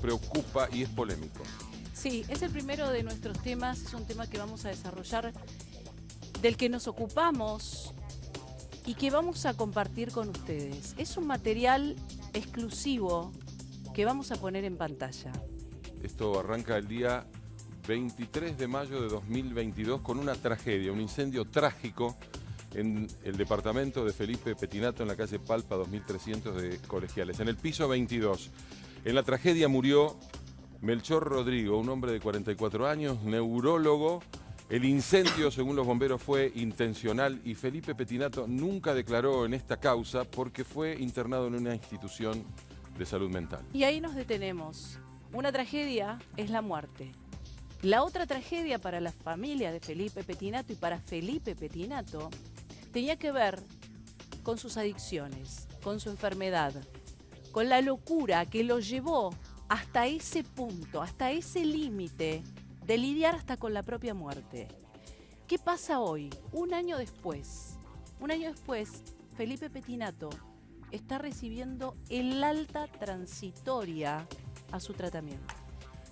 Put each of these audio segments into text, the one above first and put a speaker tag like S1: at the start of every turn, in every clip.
S1: preocupa y es polémico.
S2: Sí, es el primero de nuestros temas, es un tema que vamos a desarrollar, del que nos ocupamos y que vamos a compartir con ustedes. Es un material exclusivo que vamos a poner en pantalla.
S1: Esto arranca el día 23 de mayo de 2022 con una tragedia, un incendio trágico en el departamento de Felipe Pettinato en la calle Palpa 2300 de Colegiales, en el piso 22. En la tragedia murió Melchor Rodrigo, un hombre de 44 años, neurólogo. El incendio, según los bomberos, fue intencional y Felipe Pettinato nunca declaró en esta causa porque fue internado en una institución de salud mental.
S2: Y ahí nos detenemos. Una tragedia es la muerte. La otra tragedia para la familia de Felipe Pettinato y para Felipe Pettinato tenía que ver con sus adicciones, con su enfermedad, con la locura que lo llevó hasta ese punto, hasta ese límite de lidiar hasta con la propia muerte. ¿Qué pasa hoy? Un año después, Felipe Pettinato está recibiendo el alta transitoria a su tratamiento.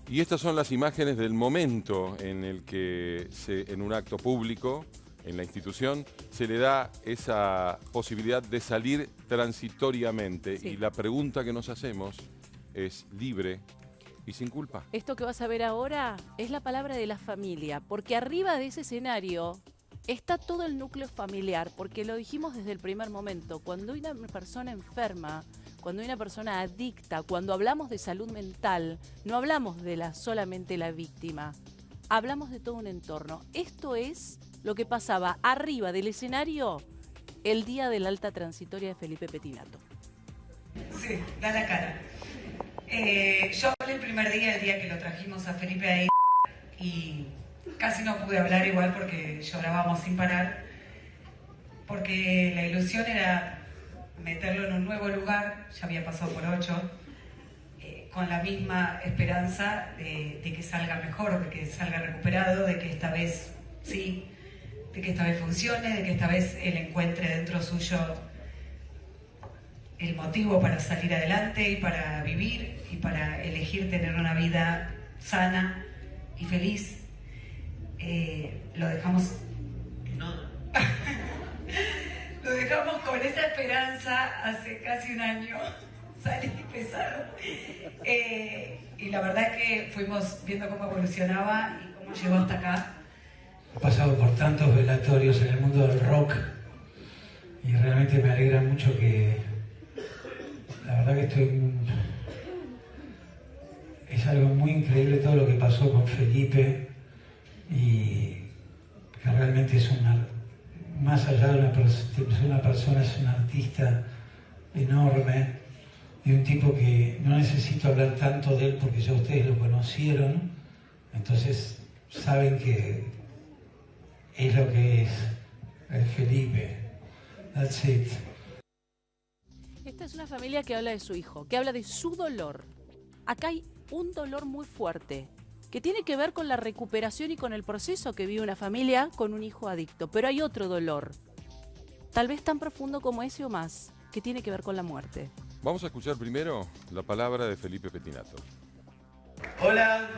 S1: Y estas son las imágenes del momento en el que en un acto público, en la institución, se le da esa posibilidad de salir transitoriamente. Sí. Y la pregunta que nos hacemos es: libre y sin culpa.
S2: Esto que vas a ver ahora es la palabra de la familia, porque arriba de ese escenario está todo el núcleo familiar, porque lo dijimos desde el primer momento. Cuando hay una persona enferma, cuando hay una persona adicta, cuando hablamos de salud mental, no hablamos de solamente la víctima, hablamos de todo un entorno. Esto es lo que pasaba arriba del escenario el día de la alta transitoria de Felipe Pettinato.
S3: Sí, da la cara. Yo hablé el primer día, el día que lo trajimos a Felipe ahí, y casi no pude hablar igual porque llorábamos sin parar, porque la ilusión era meterlo en un nuevo lugar, ya había pasado por 8, con la misma esperanza de que salga mejor, de que salga recuperado, de que esta vez sí, de que esta vez funcione, de que esta vez él encuentre dentro suyo el motivo para salir adelante y para vivir y para elegir tener una vida sana y feliz. Lo dejamos... No. Lo dejamos con esa esperanza hace casi un año. Salí pesado. Y la verdad es que fuimos viendo cómo evolucionaba y cómo llegó hasta acá.
S4: He pasado por tantos velatorios en el mundo del rock y realmente me alegra mucho que... La verdad que es algo muy increíble todo lo que pasó con Felipe, y que realmente es más allá de una persona, es un artista enorme y un tipo que no necesito hablar tanto de él porque ya ustedes lo conocieron, entonces saben que es lo que es Felipe. That's it.
S2: Esta es una familia que habla de su hijo, que habla de su dolor. Acá hay un dolor muy fuerte, que tiene que ver con la recuperación y con el proceso que vive una familia con un hijo adicto. Pero hay otro dolor, tal vez tan profundo como ese o más, que tiene que ver con la muerte.
S1: Vamos a escuchar primero la palabra de Felipe Pettinato.
S5: Hola,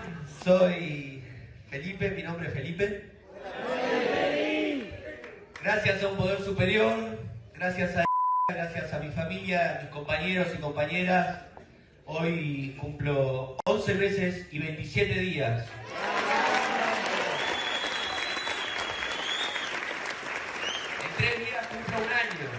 S5: soy Felipe, mi nombre es Felipe. Gracias a un poder superior, gracias a mi familia, a mis compañeros y compañeras, hoy cumplo 11 meses y 27 días. En 3 días cumplo un año.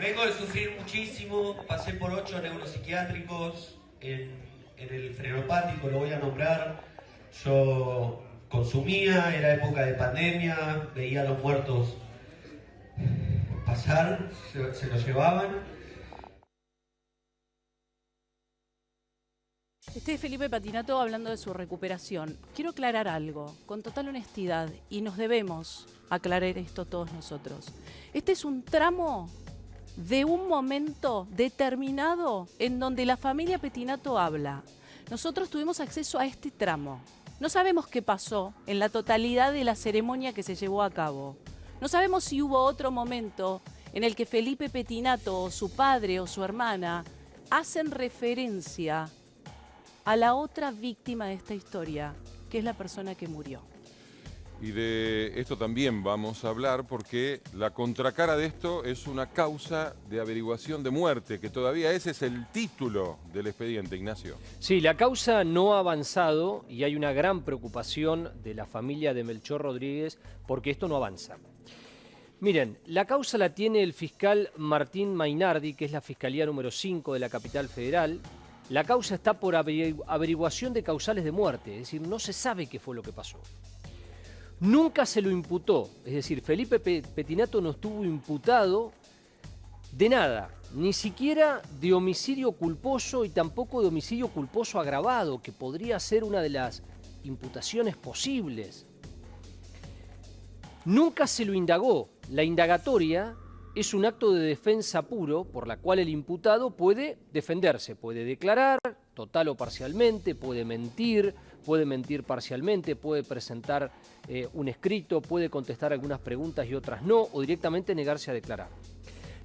S5: Vengo de sufrir muchísimo, pasé por 8 neuropsiquiátricos, en el frenopático lo voy a nombrar. Yo consumía, era época de pandemia, veía a los muertos pasar, se lo llevaban.
S2: Este es Felipe Pettinato hablando de su recuperación. Quiero aclarar algo, con total honestidad, y nos debemos aclarar esto todos nosotros. Este es un tramo de un momento determinado en donde la familia Pettinato habla. Nosotros tuvimos acceso a este tramo. No sabemos qué pasó en la totalidad de la ceremonia que se llevó a cabo. No sabemos si hubo otro momento en el que Felipe Pettinato o su padre o su hermana hacen referencia a la otra víctima de esta historia, que es la persona que murió.
S1: Y de esto también vamos a hablar porque la contracara de esto es una causa de averiguación de muerte, que todavía ese es el título del expediente, Ignacio.
S6: Sí, la causa no ha avanzado y hay una gran preocupación de la familia de Melchor Rodríguez porque esto no avanza. Miren, la causa la tiene el fiscal Martín Mainardi, que es la Fiscalía número 5 de la capital federal. La causa está por averiguación de causales de muerte, es decir, no se sabe qué fue lo que pasó. Nunca se lo imputó, es decir, Felipe Pettinato no estuvo imputado de nada, ni siquiera de homicidio culposo y tampoco de homicidio culposo agravado, que podría ser una de las imputaciones posibles. Nunca se lo indagó. La indagatoria es un acto de defensa puro por la cual el imputado puede defenderse, puede declarar total o parcialmente, puede mentir parcialmente, puede presentar un escrito, puede contestar algunas preguntas y otras no, o directamente negarse a declarar.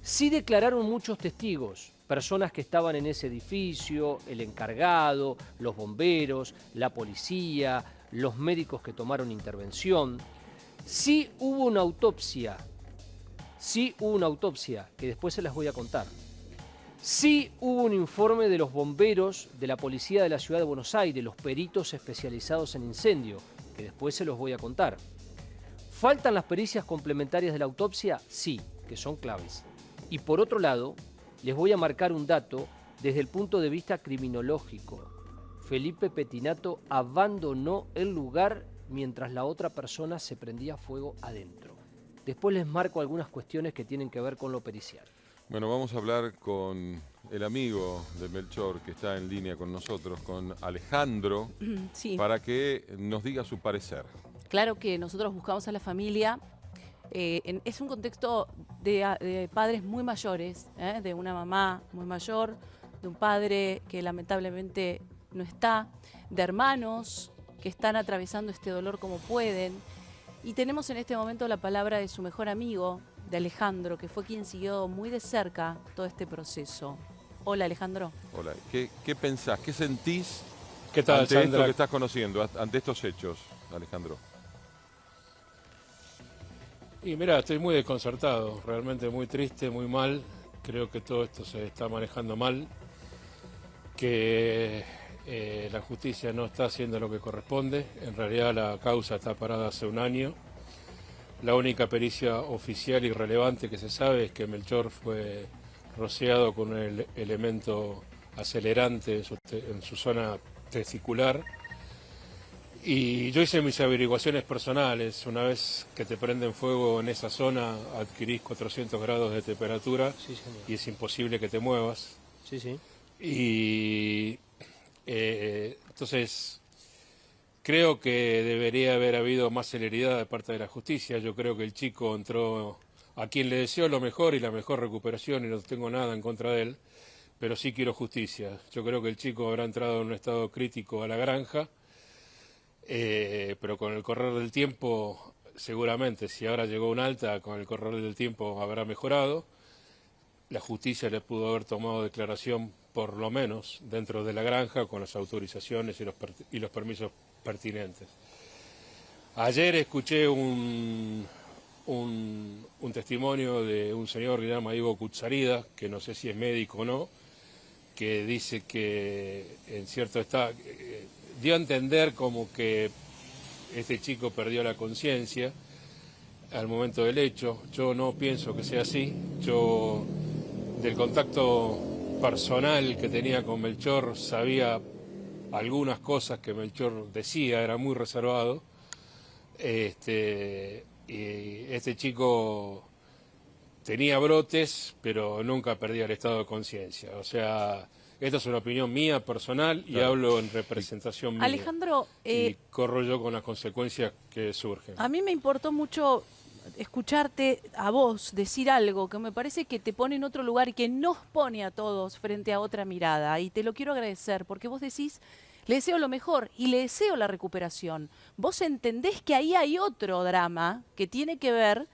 S6: Sí declararon muchos testigos, personas que estaban en ese edificio, el encargado, los bomberos, la policía, los médicos que tomaron intervención. Sí hubo una autopsia, que después se las voy a contar. Sí hubo un informe de los bomberos de la policía de la ciudad de Buenos Aires, los peritos especializados en incendio, que después se los voy a contar. ¿Faltan las pericias complementarias de la autopsia? Sí, que son claves. Y por otro lado, les voy a marcar un dato desde el punto de vista criminológico. Felipe Pettinato abandonó el lugar mientras la otra persona se prendía fuego adentro. Después les marco algunas cuestiones que tienen que ver con lo pericial.
S1: Bueno, vamos a hablar con el amigo de Melchor que está en línea con nosotros, con Alejandro,
S2: Sí.
S1: para que nos diga su parecer.
S2: Claro que nosotros buscamos a la familia. Es un contexto de padres muy mayores, de una mamá muy mayor, de un padre que lamentablemente no está, de hermanos que están atravesando este dolor como pueden. Y tenemos en este momento la palabra de su mejor amigo, de Alejandro, que fue quien siguió muy de cerca todo este proceso. Hola, Alejandro.
S1: Hola, ¿qué pensás? ¿Qué sentís
S7: ¿Qué tal,
S1: ante
S7: Sandra?
S1: esto que estás conociendo, ante estos hechos, Alejandro?
S7: Y mira, estoy muy desconcertado, realmente muy triste, muy mal. Creo que todo esto se está manejando mal, que la justicia no está haciendo lo que corresponde. En realidad la causa está parada hace un año. La única pericia oficial y relevante que se sabe es que Melchor fue rociado con un elemento acelerante en su zona testicular. Y yo hice mis averiguaciones personales. Una vez que te prenden fuego en esa zona, adquirís 400 grados de temperatura,
S6: Sí, señor.
S7: y es imposible que te muevas.
S6: Sí, sí.
S7: Y entonces creo que debería haber habido más celeridad de parte de la justicia. Yo creo que el chico entró a quien le deseo lo mejor y la mejor recuperación, y no tengo nada en contra de él, pero sí quiero justicia. Yo creo que el chico habrá entrado en un estado crítico a la granja, pero con el correr del tiempo, seguramente, si ahora llegó un alta, con el correr del tiempo habrá mejorado. La justicia le pudo haber tomado declaración, por lo menos, dentro de la granja, con las autorizaciones y los permisos pertinentes. Ayer escuché un testimonio de un señor que se llama Ivo Kutsarida, que no sé si es médico o no, que dice que en cierto estado dio a entender como que este chico perdió la conciencia al momento del hecho. Yo no pienso que sea así. Yo, del contacto personal que tenía con Melchor, sabía algunas cosas que Melchor decía, era muy reservado. Y este chico tenía brotes, pero nunca perdía el estado de conciencia. O sea, esta es una opinión mía personal y
S1: Claro.
S7: hablo en representación mía.
S2: Alejandro,
S7: Y corro yo con las consecuencias que surgen.
S2: a mí me importó mucho escucharte a vos decir algo que me parece que te pone en otro lugar y que nos pone a todos frente a otra mirada. Y te lo quiero agradecer porque vos decís, le deseo lo mejor y le deseo la recuperación. Vos entendés que ahí hay otro drama que tiene que ver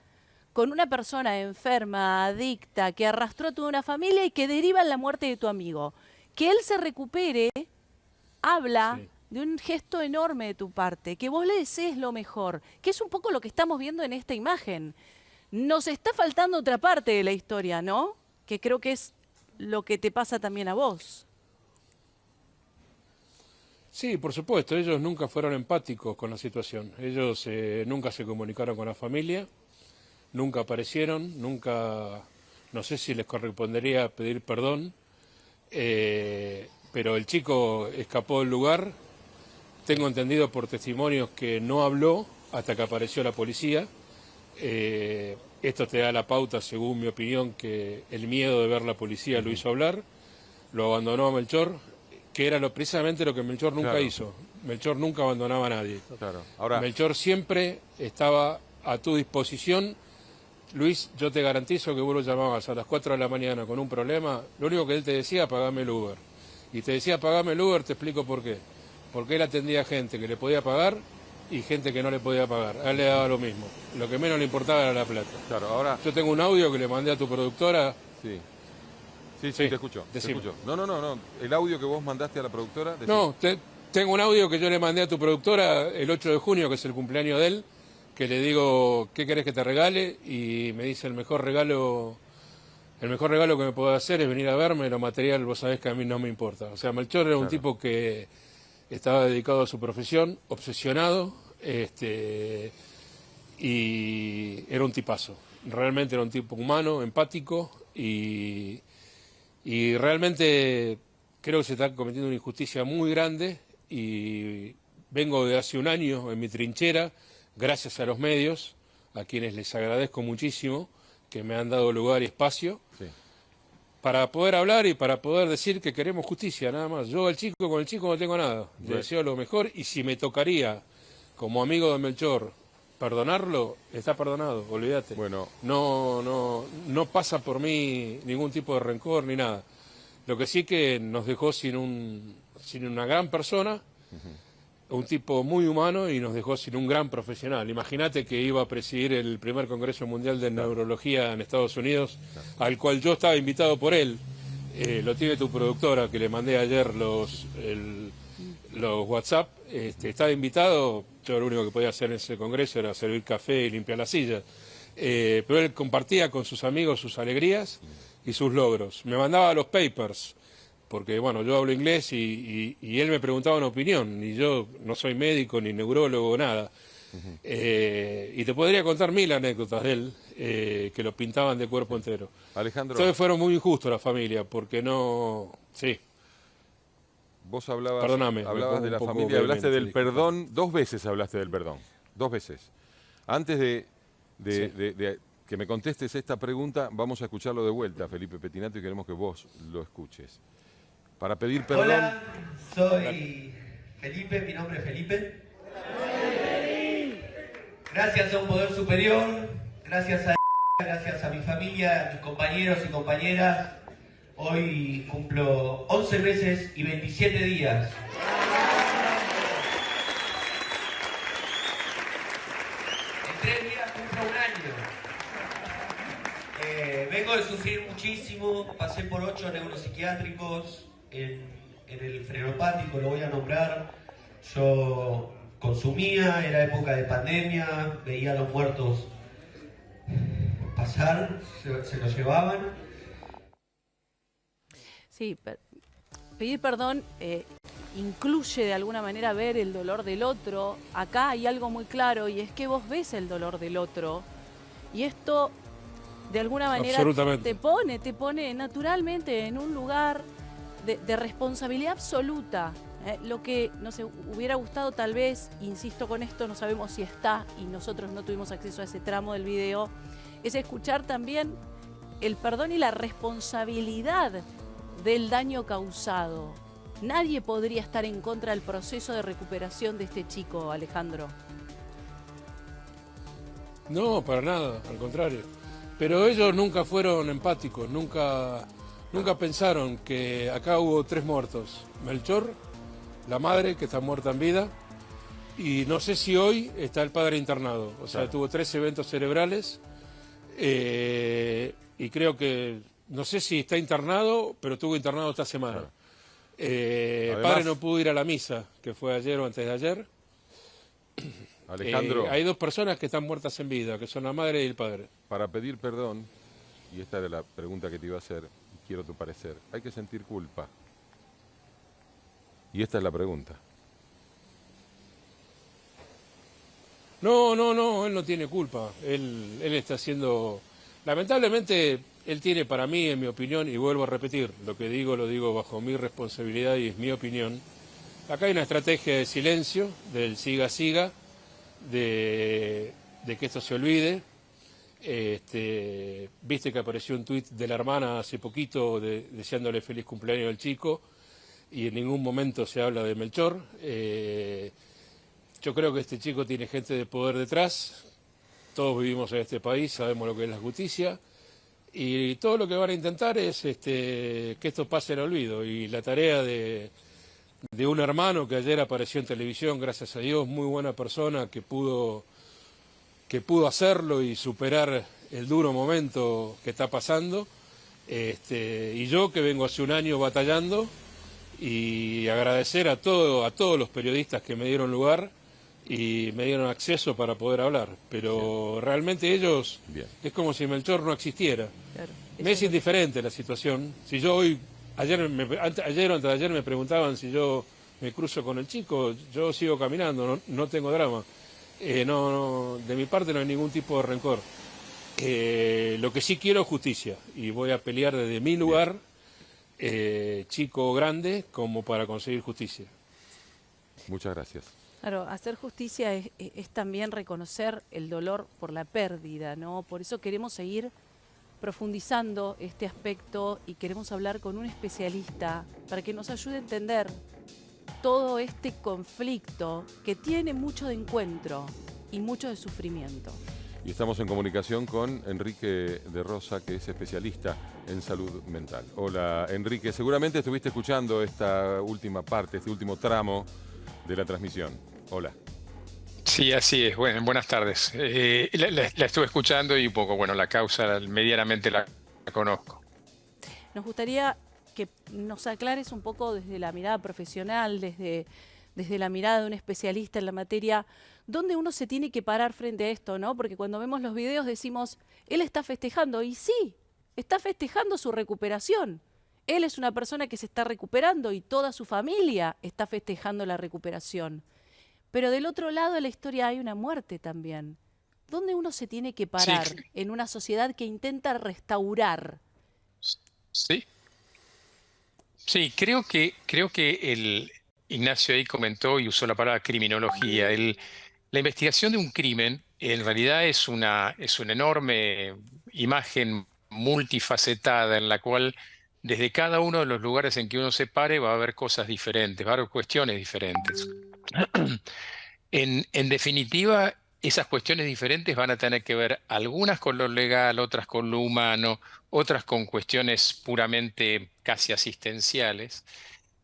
S2: con una persona enferma, adicta, que arrastró a toda una familia y que deriva en la muerte de tu amigo. Que él se recupere habla
S7: Sí.
S2: de un gesto enorme de tu parte, que vos le desees lo mejor, que es un poco lo que estamos viendo en esta imagen. Nos está faltando otra parte de la historia, ¿no? Que creo que es lo que te pasa también a vos.
S7: Sí, por supuesto, ellos nunca fueron empáticos con la situación. Ellos nunca se comunicaron con la familia, nunca aparecieron, nunca, no sé si les correspondería pedir perdón, pero el chico escapó del lugar. Tengo entendido por testimonios que no habló hasta que apareció la policía. Esto te da la pauta, según mi opinión, que el miedo de ver la policía lo hizo hablar. Lo abandonó a Melchor, que era precisamente lo que Melchor nunca
S1: Claro.
S7: hizo. Melchor nunca abandonaba a nadie.
S1: Claro. Ahora,
S7: Melchor siempre estaba a tu disposición. Luis, yo te garantizo que vos lo llamabas a las 4 de la mañana con un problema. Lo único que él te decía, pagame el Uber. Y te decía, pagame el Uber, te explico por qué. Porque él atendía gente que le podía pagar y gente que no le podía pagar. A él le daba lo mismo. Lo que menos le importaba era la plata.
S1: claro, ahora,
S7: Yo tengo un audio que le mandé a tu productora.
S1: sí. Sí,
S7: Sí,
S1: te escucho, te
S7: decime.
S1: escucho. No. El audio que vos mandaste a la productora. decime.
S7: No, tengo un audio que yo le mandé a tu productora el 8 de junio, que es el cumpleaños de él, que le digo, ¿qué querés que te regale? Y me dice, el mejor regalo que me puedo hacer es venir a verme, lo material vos sabés que a mí no me importa. O sea, Melchor era un tipo que estaba dedicado a su profesión, obsesionado, y era un tipazo. Realmente era un tipo humano, empático, y realmente creo que se está cometiendo una injusticia muy grande, y vengo de hace un año en mi trinchera, gracias a los medios, a quienes les agradezco muchísimo, que me han dado lugar y espacio,
S1: Sí.
S7: para poder hablar y para poder decir que queremos justicia, nada más. Yo con el chico no tengo nada, le
S1: Bueno.
S7: deseo lo mejor, y si me tocaría, como amigo de Melchor, perdonarlo, está perdonado, olvídate.
S1: Bueno,
S7: No pasa por mí ningún tipo de rencor ni nada. Lo que sí que nos dejó sin una gran persona, un tipo muy humano, y nos dejó sin un gran profesional. Imagínate que iba a presidir el primer Congreso Mundial de Neurología en Estados Unidos, al cual yo estaba invitado por él. Lo tiene tu productora, que le mandé ayer los WhatsApp. Estaba invitado, yo lo único que podía hacer en ese congreso era servir café y limpiar las sillas. Pero él compartía con sus amigos sus alegrías y sus logros. Me mandaba los papers, porque bueno, yo hablo inglés y él me preguntaba una opinión, y yo no soy médico ni neurólogo, nada. Y te podría contar 1000 anécdotas de él, que lo pintaban de cuerpo entero.
S1: Alejandro,
S7: Entonces fueron muy injustos la familia, porque no... Sí.
S1: vos hablabas,
S7: Perdóname, me
S1: hablabas
S7: pongo
S1: de la
S7: un poco
S1: familia, hablaste
S7: vehemente,
S1: del perdón, 2 veces hablaste del perdón, 2 veces. Antes de que me contestes esta pregunta, vamos a escucharlo de vuelta, Felipe Pettinato, y queremos que vos lo escuches. Para pedir perdón.
S5: Hola, soy Felipe, mi nombre es Felipe. Gracias a un poder superior, gracias a mi familia, a mis compañeros y compañeras, hoy cumplo 11 meses y 27 días. En 3 días cumplo un año. Vengo de sufrir muchísimo, pasé por 8 neuropsiquiátricos, en el frenopático lo voy a nombrar. Yo consumía, era época de pandemia, veía a los muertos pasar, se los llevaban.
S2: Sí, pedir perdón incluye de alguna manera ver el dolor del otro. Acá hay algo muy claro, y es que vos ves el dolor del otro, y esto de alguna manera
S7: Absolutamente.
S2: te pone naturalmente en un lugar de responsabilidad absoluta. Lo que nos hubiera gustado, tal vez, insisto con esto, no sabemos si está, y nosotros no tuvimos acceso a ese tramo del video, es escuchar también el perdón y la responsabilidad del daño causado. Nadie podría estar en contra del proceso de recuperación de este chico, Alejandro.
S7: No, para nada, al contrario. Pero ellos nunca fueron empáticos, nunca pensaron que acá hubo 3 muertos. Melchor, la madre, que está muerta en vida, y no sé si hoy está el padre internado. O sea,
S1: Claro.
S7: tuvo 3 eventos cerebrales, y creo que, no sé si está internado, pero estuvo internado esta semana.
S1: Claro.
S7: El
S1: Además,
S7: padre no pudo ir a la misa, que fue ayer o antes de ayer.
S1: Alejandro,
S7: Hay dos personas que están muertas en vida, que son la madre y el padre.
S1: para pedir perdón, y esta era la pregunta que te iba a hacer, y quiero tu parecer, hay que sentir culpa. Y esta es la pregunta.
S7: No, él no tiene culpa. Él está haciendo... Lamentablemente, él tiene para mí, en mi opinión, y vuelvo a repetir, lo digo bajo mi responsabilidad y es mi opinión. Acá hay una estrategia de silencio, del siga, de que esto se olvide. Viste que apareció un tuit de la hermana hace poquito deseándole feliz cumpleaños al chico y en ningún momento se habla de Melchor. Yo creo que este chico tiene gente de poder detrás. Todos vivimos en este país, sabemos lo que es la justicia. Y todo lo que van a intentar es que esto pase al olvido. Y la tarea de un hermano que ayer apareció en televisión, gracias a Dios, muy buena persona, que pudo hacerlo y superar el duro momento que está pasando. Y yo que vengo hace un año batallando, y agradecer a todos los periodistas que me dieron lugar y me dieron acceso para poder hablar. Pero realmente ellos, es como si Melchor no existiera.
S2: Claro,
S7: Me es indiferente la situación. Si yo hoy, ayer o antes de ayer me preguntaban si yo me cruzo con el chico, yo sigo caminando, no tengo drama. No, de mi parte no hay ningún tipo de rencor. Lo que sí quiero es justicia y voy a pelear desde mi lugar, chico o grande, como para conseguir justicia.
S1: Muchas gracias.
S2: Claro, hacer justicia es también reconocer el dolor por la pérdida, ¿no? Por eso queremos seguir profundizando este aspecto y queremos hablar con un especialista para que nos ayude a entender todo este conflicto que tiene mucho de encuentro y mucho de sufrimiento.
S1: Y estamos en comunicación con Enrique de Rosa, que es especialista en salud mental. Hola, Enrique. Seguramente estuviste escuchando esta última parte, este último tramo de la transmisión. Hola.
S8: Sí, así es. Bueno, buenas tardes. La estuve escuchando y un poco, bueno, la causa medianamente la conozco.
S2: Nos gustaría que nos aclares un poco desde la mirada profesional, desde la mirada de un especialista en la materia, dónde uno se tiene que parar frente a esto, ¿no? Porque cuando vemos los videos decimos, él está festejando, y sí, está festejando su recuperación. Él es una persona que se está recuperando y toda su familia está festejando la recuperación. Pero del otro lado de la historia hay una muerte también. ¿Dónde uno se tiene que parar en una sociedad que intenta restaurar?
S8: Sí, creo que Ignacio ahí comentó y usó la palabra criminología. La investigación de un crimen en realidad es una enorme imagen multifacetada en la cual desde cada uno de los lugares en que uno se pare va a haber cosas diferentes, va a haber cuestiones diferentes. En definitiva, esas cuestiones diferentes van a tener que ver algunas con lo legal, otras con lo humano, otras con cuestiones puramente casi asistenciales.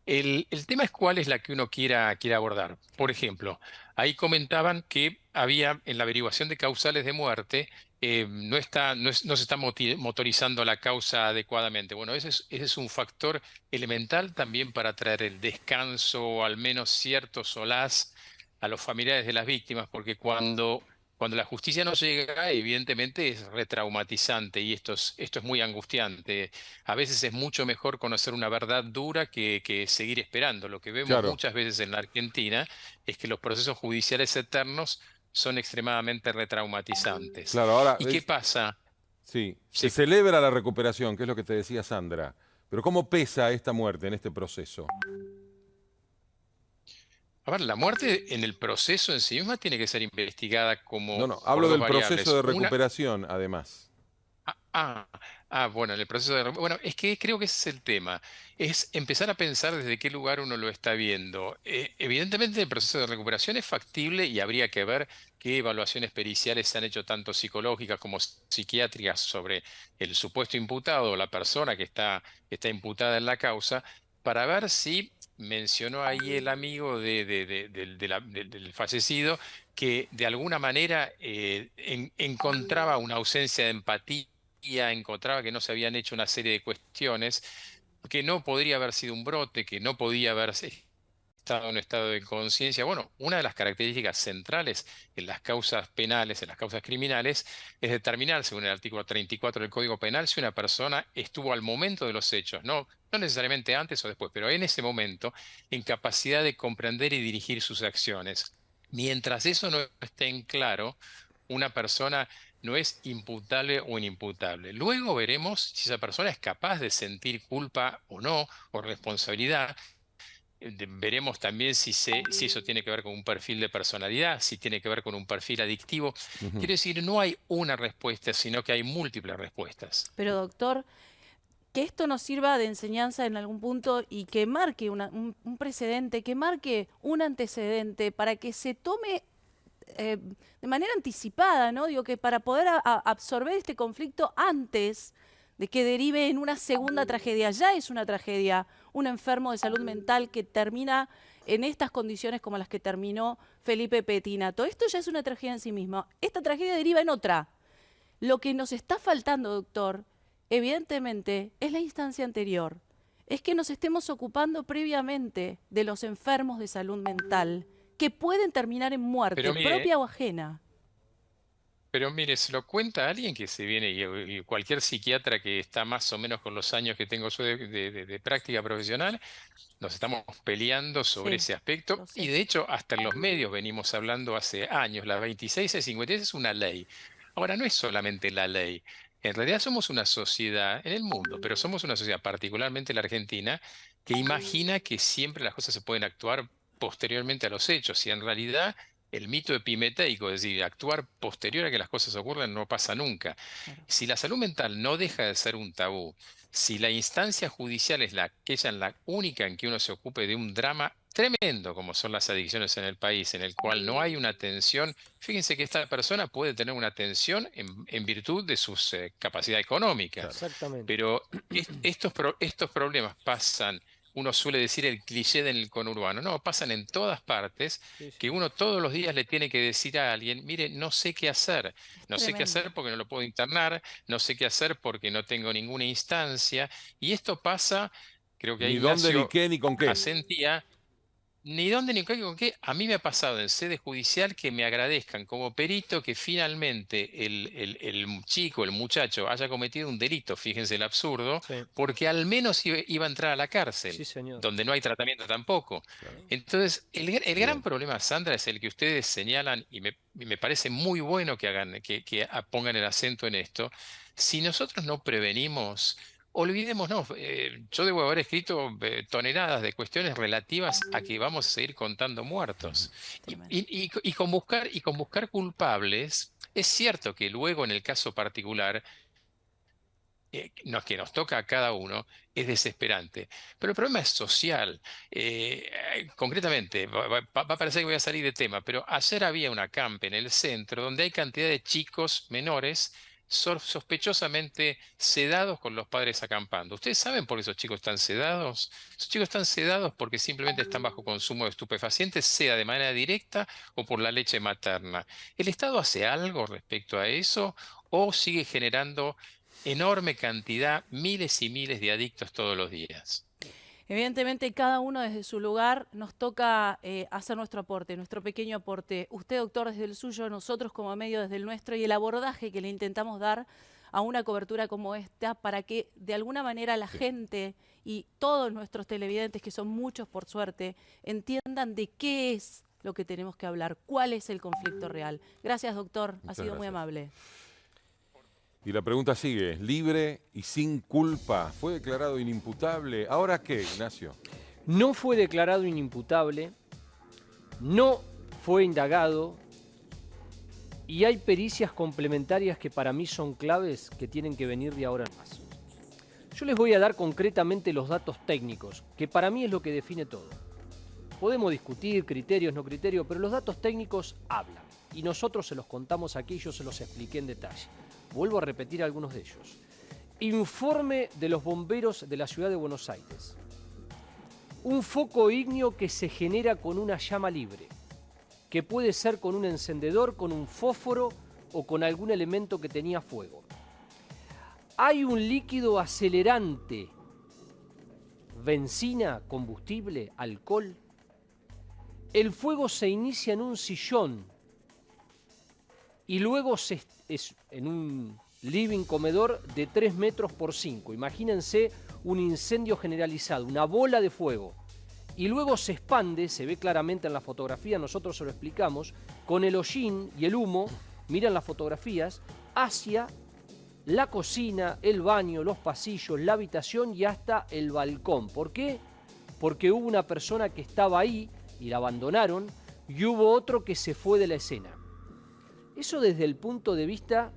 S8: El tema es cuál es la que uno quiera abordar. Por ejemplo, ahí comentaban que había en la averiguación de causales de muerte, no se está motorizando la causa adecuadamente. Bueno, ese es un factor elemental también para traer el descanso o al menos cierto solaz a los familiares de las víctimas, porque cuando la justicia no llega, evidentemente es retraumatizante y esto es muy angustiante. A veces es mucho mejor conocer una verdad dura que seguir esperando. Lo que vemos muchas veces en la Argentina es que los procesos judiciales eternos son extremadamente retraumatizantes.
S1: Claro, ahora,
S8: ¿Y qué pasa?
S1: Sí, se celebra la recuperación, que es lo que te decía Sandra. Pero ¿cómo pesa esta muerte en este proceso?
S8: A ver, la muerte en el proceso en sí misma tiene que ser investigada como...
S1: No, hablo del
S8: variables.
S1: proceso de recuperación, además.
S8: Bueno, en el proceso de... Bueno, es que creo que ese es el tema. Es empezar a pensar desde qué lugar uno lo está viendo. Evidentemente el proceso de recuperación es factible y habría que ver qué evaluaciones periciales se han hecho tanto psicológicas como psiquiátricas sobre el supuesto imputado o la persona que está imputada en la causa, para ver si mencionó ahí el amigo del fallecido que de alguna manera encontraba una ausencia de empatía, encontraba que no se habían hecho una serie de cuestiones que no podría haber sido un brote, que no podía haberse estado en un estado de conciencia. Bueno, una de las características centrales en las causas penales, en las causas criminales, es determinar, según el artículo 34 del Código Penal, si una persona estuvo al momento de los hechos, no necesariamente antes o después, pero en ese momento, en capacidad de comprender y dirigir sus acciones. Mientras eso no esté en claro, una persona no es imputable o inimputable. Luego veremos si esa persona es capaz de sentir culpa o no, o responsabilidad. Veremos también si eso tiene que ver con un perfil de personalidad, si tiene que ver con un perfil adictivo. Quiero decir, no hay una respuesta, sino que hay múltiples respuestas.
S2: Pero doctor, que esto nos sirva de enseñanza en algún punto y que marque un precedente, que marque un antecedente para que se tome de manera anticipada, ¿no? Digo que para poder absorber este conflicto antes de que derive en una segunda tragedia. Ya es una tragedia, un enfermo de salud mental que termina en estas condiciones como las que terminó Felipe Pettinato. Esto ya es una tragedia en sí misma. Esta tragedia deriva en otra. Lo que nos está faltando, doctor, evidentemente, es la instancia anterior. Es que nos estemos ocupando previamente de los enfermos de salud mental, que pueden terminar en muerte, propia o ajena.
S8: Pero mire, se lo cuenta a alguien que se viene, y cualquier psiquiatra que está más o menos con los años que tengo yo de práctica profesional, nos estamos peleando sobre ese aspecto, y de hecho hasta en los medios venimos hablando hace años. La 2656 es una ley. Ahora, no es solamente la ley. En realidad somos una sociedad en el mundo, pero somos una sociedad, particularmente la Argentina, que imagina que siempre las cosas se pueden actuar posteriormente a los hechos, y en realidad el mito epimeteico, es decir, actuar posterior a que las cosas ocurran, no pasa nunca. Si la salud mental no deja de ser un tabú, si la instancia judicial es la única en que uno se ocupe de un drama tremendo como son las adicciones en el país, en el cual no hay una atención, fíjense que esta persona puede tener una atención en virtud de sus capacidades económicas.
S6: Exactamente.
S8: Pero estos problemas pasan. Uno suele decir el cliché del conurbano. No, pasan en todas partes, que uno todos los días le tiene que decir a alguien, mire, no sé qué hacer. No sé qué hacer porque no lo puedo internar, no sé qué hacer porque no tengo ninguna instancia. Y esto pasa, creo que
S1: ni dónde, ni qué, ni con qué.
S8: Asentía, ni dónde, ni con qué. A mí me ha pasado en sede judicial que me agradezcan como perito que finalmente el chico, el muchacho, haya cometido un delito, fíjense el absurdo, porque al menos iba a entrar a la cárcel, donde no hay tratamiento tampoco. Claro. Entonces, el gran problema, Sandra, es el que ustedes señalan, y me parece muy bueno que pongan el acento en esto. Si nosotros no prevenimos, olvidémonos, yo debo haber escrito toneladas de cuestiones relativas a que vamos a seguir contando muertos. Y con buscar culpables, es cierto que luego en el caso particular, que nos toca a cada uno, es desesperante. Pero el problema es social. Concretamente, va a parecer que voy a salir de tema, pero ayer había una camp en el centro donde hay cantidad de chicos menores sospechosamente sedados con los padres acampando. ¿Ustedes saben por qué esos chicos están sedados? Esos chicos están sedados porque simplemente están bajo consumo de estupefacientes, sea de manera directa o por la leche materna. ¿El Estado hace algo respecto a eso o sigue generando enorme cantidad, miles y miles de adictos todos los días?
S2: Evidentemente, cada uno desde su lugar nos toca hacer nuestro aporte, nuestro pequeño aporte. Usted, doctor, desde el suyo, nosotros como medio desde el nuestro, y el abordaje que le intentamos dar a una cobertura como esta para que de alguna manera la gente y todos nuestros televidentes, que son muchos por suerte, entiendan de qué es lo que tenemos que hablar, cuál es el conflicto real. Gracias, doctor. Ha sido muy amable.
S1: Y la pregunta sigue, libre y sin culpa, ¿fue declarado inimputable? ¿Ahora qué, Ignacio?
S6: No fue declarado inimputable, no fue indagado, y hay pericias complementarias que para mí son claves que tienen que venir de ahora en más. Yo les voy a dar concretamente los datos técnicos, que para mí es lo que define todo. Podemos discutir criterios, no criterios, pero los datos técnicos hablan, y nosotros se los contamos aquí, yo se los expliqué en detalle. Vuelvo a repetir algunos de ellos. Informe de los bomberos de la ciudad de Buenos Aires. Un foco ígneo que se genera con una llama libre, que puede ser con un encendedor, con un fósforo o con algún elemento que tenía fuego. Hay un líquido acelerante benzina, combustible, alcohol. El fuego se inicia en un sillón y luego es en un living comedor de 3 metros por 5. Imagínense un incendio generalizado, una bola de fuego. Y luego se expande, se ve claramente en la fotografía, nosotros se lo explicamos, con el hollín y el humo, miran las fotografías, hacia la cocina, el baño, los pasillos, la habitación y hasta el balcón. ¿Por qué? Porque hubo una persona que estaba ahí y la abandonaron y hubo otro que se fue de la escena. Eso desde el punto de vista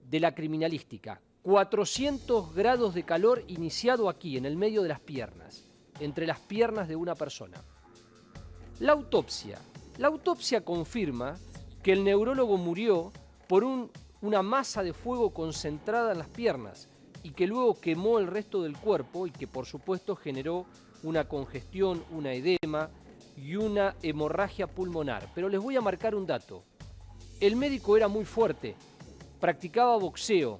S6: de la criminalística. 400 grados de calor iniciado aquí, en el medio de las piernas, entre las piernas de una persona. La autopsia confirma que el neurólogo murió por una masa de fuego concentrada en las piernas y que luego quemó el resto del cuerpo y que por supuesto generó una congestión, una edema y una hemorragia pulmonar. Pero les voy a marcar un dato. El médico era muy fuerte, practicaba boxeo.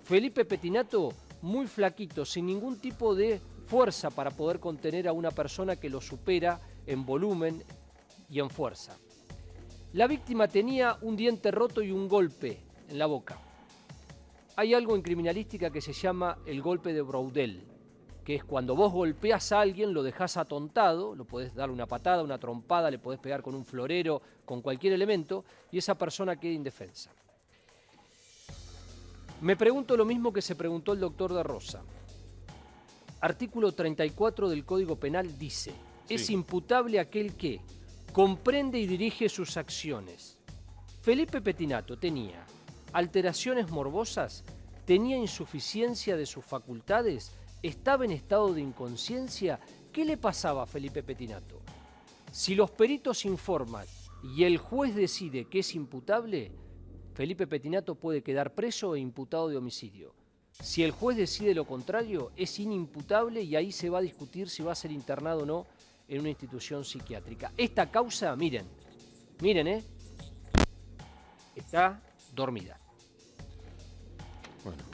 S6: Felipe Pettinato muy flaquito, sin ningún tipo de fuerza para poder contener a una persona que lo supera en volumen y en fuerza. La víctima tenía un diente roto y un golpe en la boca. Hay algo en criminalística que se llama el golpe de Braudel, que es cuando vos golpeás a alguien, lo dejás atontado, lo podés dar una patada, una trompada, le podés pegar con un florero, con cualquier elemento, y esa persona queda indefensa. Me pregunto lo mismo que se preguntó el doctor de Rosa. Artículo 34 del Código Penal dice, es imputable aquel que comprende y dirige sus acciones. Felipe Pettinato tenía alteraciones morbosas, tenía insuficiencia de sus facultades, estaba en estado de inconsciencia. ¿Qué le pasaba a Felipe Pettinato? Si los peritos informan y el juez decide que es imputable, Felipe Pettinato puede quedar preso e imputado de homicidio. Si el juez decide lo contrario, es inimputable y ahí se va a discutir si va a ser internado o no en una institución psiquiátrica. Esta causa, miren, está dormida.
S1: Bueno.